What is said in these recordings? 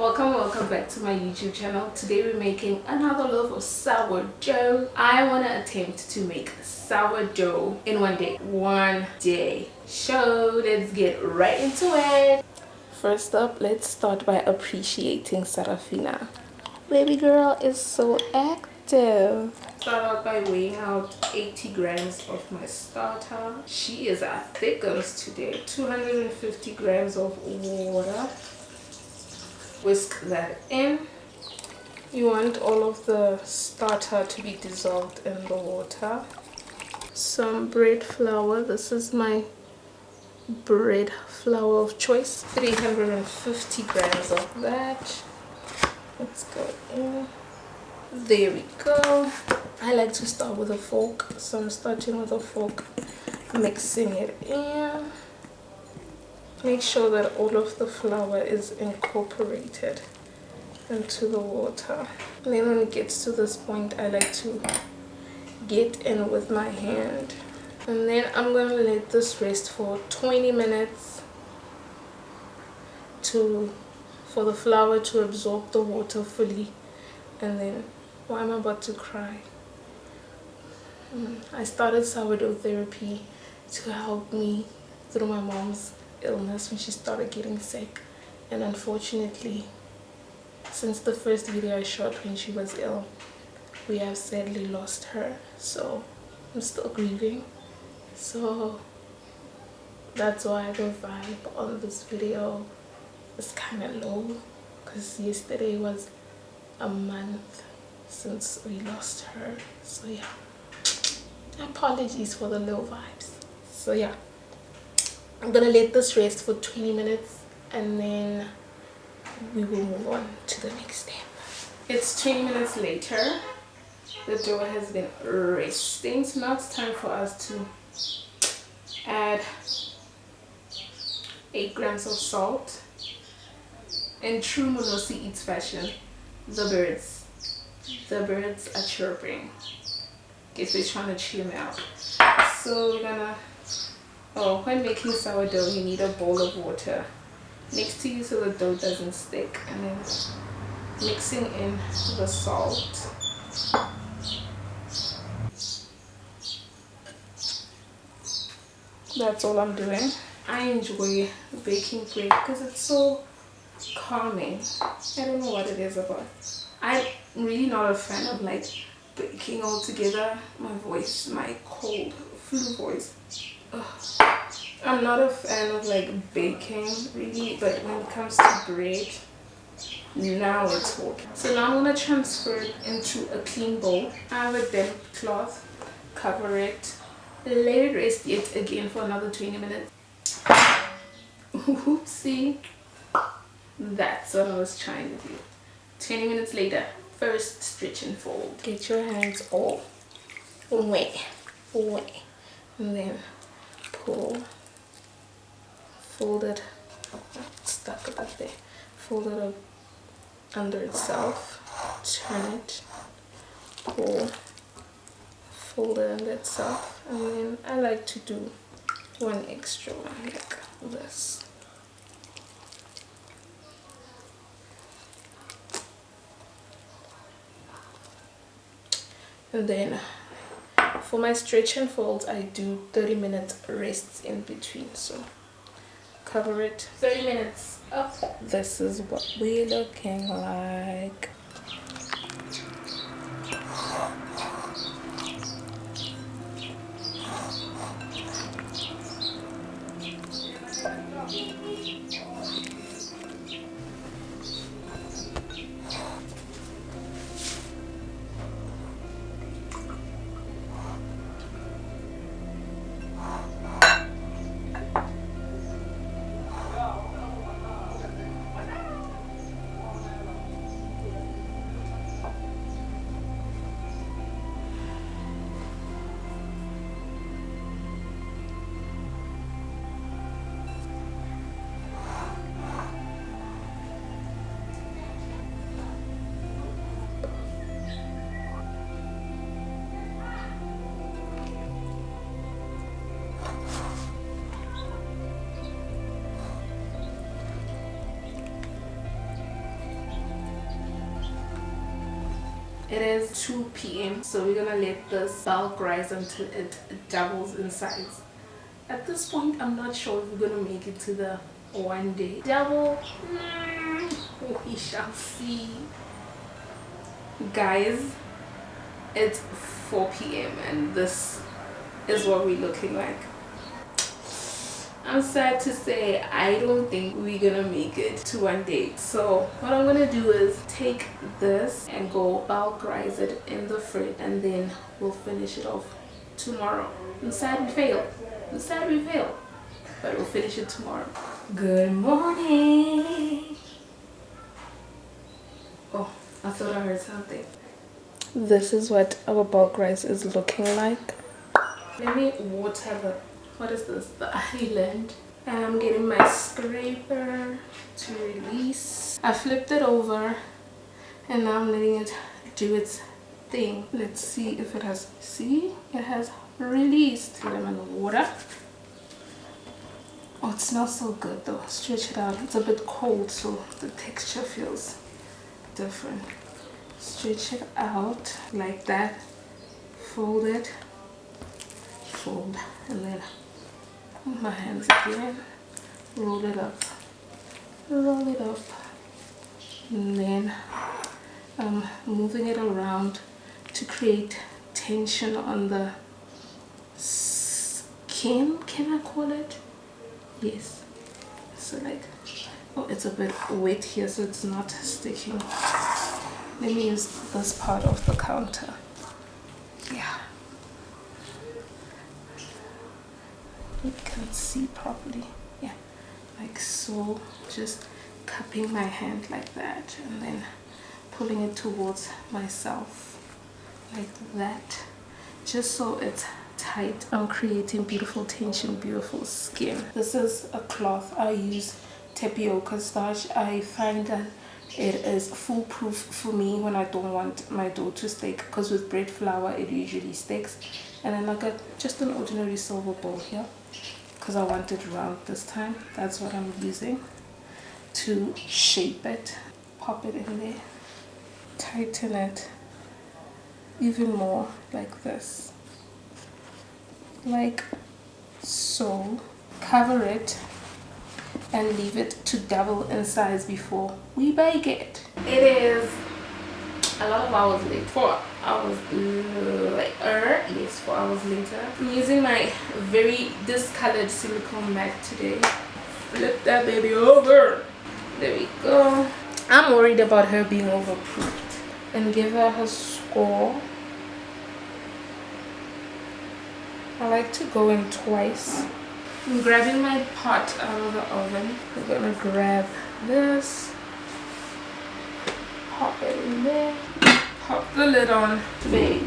Welcome back to my YouTube channel. Today we're making another loaf of sourdough. I want to attempt to make sourdough in one day. So let's get right into it. First up, let's start by appreciating Sarafina. Baby girl is so active. Start out by weighing out 80 grams of my starter. She is a thick girls today. 250 grams of water. Whisk that in. You want all of the starter to be dissolved in the water. Some bread flour. This is my bread flour of choice. 350 grams of that. Let's go in. There we go. I like to start with a fork, so I'm starting with a fork, mixing it in. Make sure that all of the flour is incorporated into the water. And then when it gets to this point, I like to get in with my hand. And then I'm going to let this rest for 20 minutes for the flour to absorb the water fully. And then, oh, I'm about to cry. I started sourdough therapy to help me through my mom's illness when she started getting sick, and unfortunately since the first video I shot when she was ill, we have sadly lost her. So I'm still grieving, so that's why the vibe on this video is kind of low, because yesterday was a month since we lost her. So yeah, apologies for the low vibes. So yeah, I'm gonna let this rest for 20 minutes and then we will move on to the next step. It's 20 minutes later. The dough has been resting, so now it's time for us to add 8 grams of salt. In true Munosi Eats fashion, the birds are chirping. Guess they're trying to cheer me out. So we're gonna, when making sourdough, you need a bowl of water next to you so the dough doesn't stick, and then mixing in the salt. That's all I'm doing. I enjoy baking bread because it's so calming. I don't know what it is about. I'm really not a fan of like baking altogether. My voice, my cold flu voice. Ugh. I'm not a fan of like baking really, but when it comes to bread, now it's working. So now I'm going to transfer it into a clean bowl. I have a damp cloth, cover it, let it rest yet again for another 20 minutes. Oopsie, that's what I was trying to do. 20 minutes later, first stretch and fold. Get your hands all wet, and then pull. Fold it, stuck it up there, fold it up under itself, turn it, pull, fold it under itself, and then I like to do one extra one like this. And then for my stretch and folds, I do 30-minute rests in between, so cover it, 30 minutes up. This is what we're looking like. It is 2 p.m. so we're gonna let this bulk rise until it doubles in size. At this point, I'm not sure if we're gonna make it to the 1 day double. We shall see. Guys, it's 4 p.m. and this is what we're looking like. I'm sad to say I don't think we're gonna make it to 1 day. So what I'm gonna do is take this and go bulk rise it in the fridge, and then we'll finish it off tomorrow. I'm sad we failed. I'm sad we failed, but we'll finish it tomorrow. Good morning. Oh, I thought I heard something. This is what our bulk rice is looking like. Let me water the, what is this? The island. And I'm getting my scraper to release. I flipped it over and now I'm letting it do its thing. Let's see if it has, see? It has released. Lemon water. Oh, it smells so good though. Stretch it out. It's a bit cold, so the texture feels different. Stretch it out like that. Fold it. Fold. And then my hands again. Roll it up. Roll it up. And then I'm moving it around to create tension on the skin. Can I call it? Yes. So like, oh, it's a bit wet here, so it's not sticking. Let me use this part of the counter. Yeah. You can see properly. Yeah. Like so. Just cupping my hand like that and then pulling it towards myself. Like that. Just so it's tight. I'm creating beautiful tension, beautiful skin. This is a cloth. I use tapioca starch. I find that it is foolproof for me when I don't want my dough to stick, because with bread flour it usually sticks. And then I got just an ordinary silver bowl here because I want it round this time. That's what I'm using to shape it. Pop it in there, tighten it even more like this, like so. Cover it and leave it to double in size before we bake it. It is a lot of hours late. 4 hours later. Yes, 4 hours later. I'm using my very discolored silicone mat today. Flip that baby over. There we go. I'm worried about her being overproofed. And give her her score. I like to go in twice. I'm grabbing my pot out of the oven. I'm gonna grab this, pop it in there, pop the lid on, bake.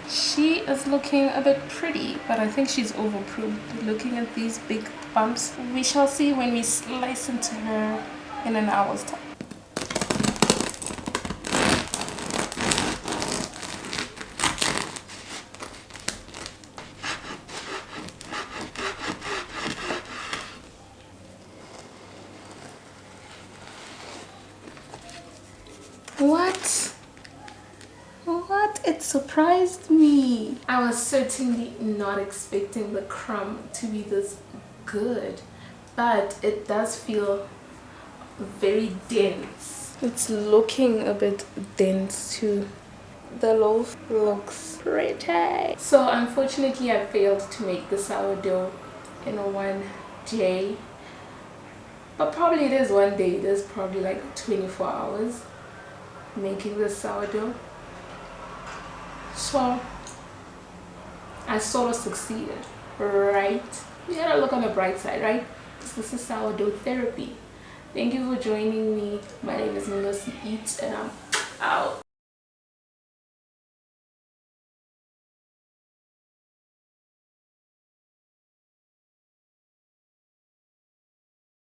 She is looking a bit pretty, but I think she's overproofed. Looking at these big bumps, we shall see when we slice into her in an hour's time. What? It surprised me. I was certainly not expecting the crumb to be this good, but it does feel very dense. It's looking a bit dense too. The loaf looks pretty. So unfortunately I failed to make the sourdough in 1 day, but probably it is 1 day. There's probably like 24 hours making the sourdough. So I sort of succeeded, right? We gotta look on the bright side, right? This is Sourdough Therapy. Thank you for joining me. My name is Milosi Eats and I'm out.